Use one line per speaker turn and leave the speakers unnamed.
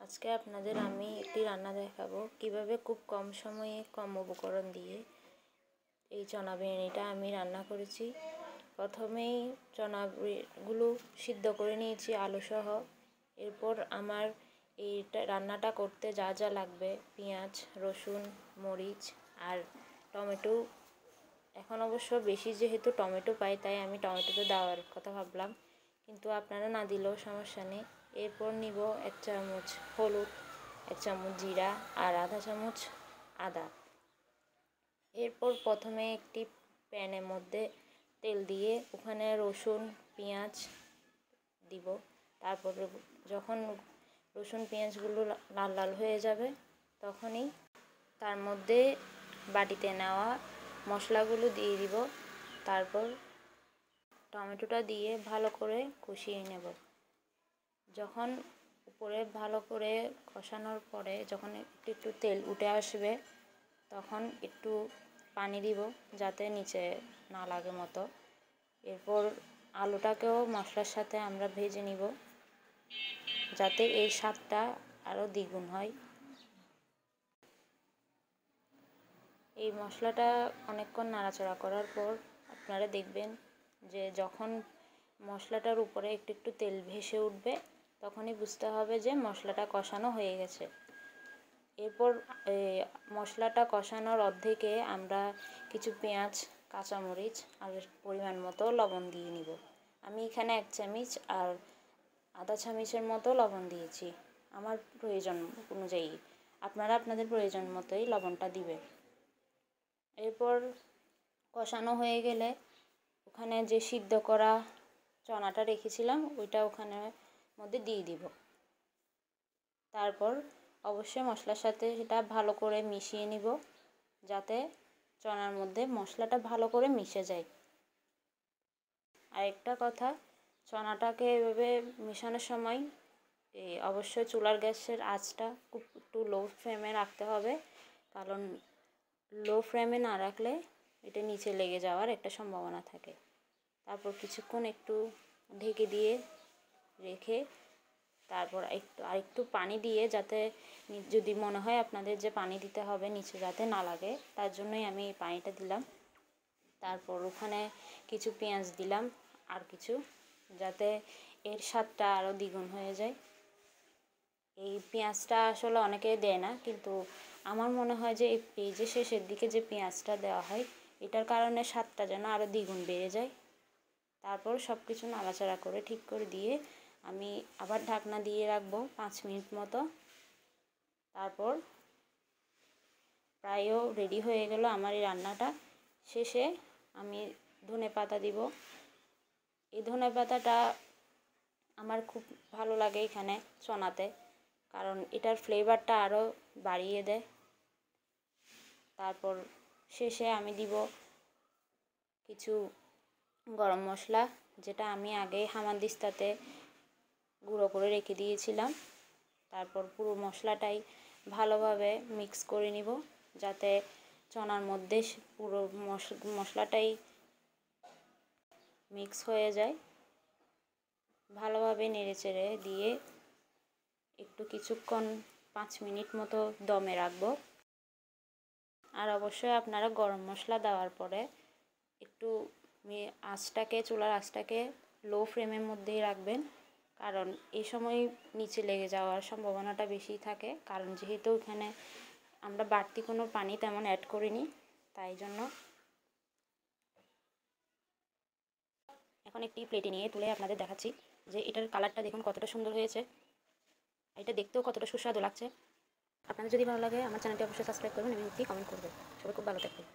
আজকে আপনাদের আমি একটি রান্না দেখাবো কিভাবে খুব কম সময়ে কম উপকরণ দিয়ে এই চনা বিরিয়ানিটা আমি রান্না করেছি। প্রথমেই চনাগুলো সিদ্ধ করে নিয়েছি আলু সহ। এরপর আমার এইটা রান্নাটা করতে যা যা লাগবে পেঁয়াজ, রসুন, মরিচ আর টমেটো। এখন অবশ্য বেশি যেহেতু টমেটো পাই তাই আমি টমেটোটা দেওয়ার কথা ভাবলাম, কিন্তু আপনারা না দিলেও সমস্যা নেই। এরপর নিব 1 চামচ হলুদ, 1 চামচ জিরা আর আধা চামচ আদা। এরপর প্রথমে একটি প্যানের মধ্যে তেল দিয়ে ওখানে রসুন পেঁয়াজ দিব। তারপর যখন রসুন পেঁয়াজগুলো লাল লাল হয়ে যাবে তখনই তার মধ্যে বাটিতে নেওয়া মশলাগুলো দিয়ে দিব। তারপর টমেটোটা দিয়ে ভালো করে কষিয়ে নেব। যখন উপরে ভালো করে কষানোর পরে যখন একটু তেল উঠে আসবে তখন একটু পানি দিব যাতে নিচে না লাগে মতো। এরপর আলুটাকেও মশলার সাথে আমরা ভেজে নিব যাতে এর স্বাদটা আরও দ্বিগুণ হয়। এই মশলাটা অনেকক্ষণ নাড়াচাড়া করার পর আপনারা দেখবেন যে যখন মশলাটার উপরে একটু তেল ভেসে উঠবে তখনই বুঝতে হবে যে মশলাটা কষানো হয়ে গেছে। এরপর মশলাটা কষানোর অর্ধেকে আমরা কিছু পেঁয়াজ, কাঁচামরিচ আর পরিমাণ মতো লবণ দিয়ে নিব। আমি এখানে 1 চামচ আর আধা চামচের মতো লবণ দিয়েছি আমার প্রয়োজন অনুযায়ী। আপনারা আপনাদের প্রয়োজন মতোই লবণটা দিবেন। এরপর কষানো হয়ে গেলে ওখানে যে সিদ্ধ করা চনাটা রেখেছিলাম ওইটা ওখানে মধ্যে দিয়ে দিব। তারপর অবশ্যই মশলার সাথে সেটা ভালো করে মিশিয়ে নিব যাতে চনার মধ্যে মশলাটা ভালো করে মিশে যায়। আরেকটা কথা, চনাটাকে এভাবে মেশানোর সময় অবশ্যই চুলার গ্যাসের আঁচটা খুব একটু লো ফ্লেমে রাখতে হবে, কারণ লো ফ্লেমে না রাখলে এটা নিচে লেগে যাওয়ার একটা সম্ভাবনা থাকে। তারপর কিছুক্ষণ একটু ঢেকে দিয়ে রেখে তারপর আরেকটু পানি দিয়ে, যাতে যদি মনে হয় আপনাদের যে পানি দিতে হবে নিচে যাতে না লাগে তার জন্যই আমি এই পানিটা দিলাম। তারপর ওখানে কিছু পেঁয়াজ দিলাম আর কিছু, যাতে এর স্বাদটা আরও দ্বিগুণ হয়ে যায়। এই পেঁয়াজটা আসলে অনেকে দেয় না, কিন্তু আমার মনে হয় যে এই যে শেষের দিকে যে পেঁয়াজটা দেওয়া হয় এটার কারণে স্বাদটা যেন আরও দ্বিগুণ বেড়ে যায়। তারপর সব কিছু নাড়াচাড়া করে ঠিক করে দিয়ে আমি আবার ঢাকনা দিয়ে রাখবো 5 মিনিট মতো। তারপর প্রায়ও রেডি হয়ে গেল আমার এই রান্নাটা। শেষে আমি ধনেপাতা দিব। এই ধনেপাতাটা আমার খুব ভালো লাগে এখানে চনাতে, কারণ এটার ফ্লেভারটা আরও বাড়িয়ে দেয়। তারপর শেষে আমি দিব কিছু গরম মশলা, যেটা আমি আগে হামানদিস্তাতে গুঁড়ো করে রেখে দিয়েছিলাম। তারপর পুরো মশলাটাই ভালোভাবে মিক্স করে নিব যাতে চনার মধ্যে পুরো মশলাটাই মিক্স হয়ে যায়। ভালোভাবে নেড়েচেড়ে দিয়ে একটু কিছুক্ষণ 5 মিনিট মতো দমে রাখবো। আর অবশ্যই আপনারা গরম মশলা দেওয়ার পরে একটু চুলার আঁচটাকে লো ফ্লেমের মধ্যেই রাখবেন, কারণ এই সময় নিচে লেগে যাওয়ার সম্ভাবনাটা বেশি থাকে, কারণ যেহেতু এখানে আমরা বাড়তি কোনো পানি তেমন অ্যাড করিনি তাই জন্য। এখন একটি প্লেটে নিয়ে তুলে আপনাদের দেখাচ্ছি যে এটার কালারটা দেখুন কতটা সুন্দর হয়েছে, এটা দেখতেও কতটা সুস্বাদু লাগছে। আপনাদের যদি ভালো লাগে আমার চ্যানেলটি অবশ্যই সাবস্ক্রাইব করবেন এবং কমেন্ট করবেন। সবাই খুব ভালো থাকবেন।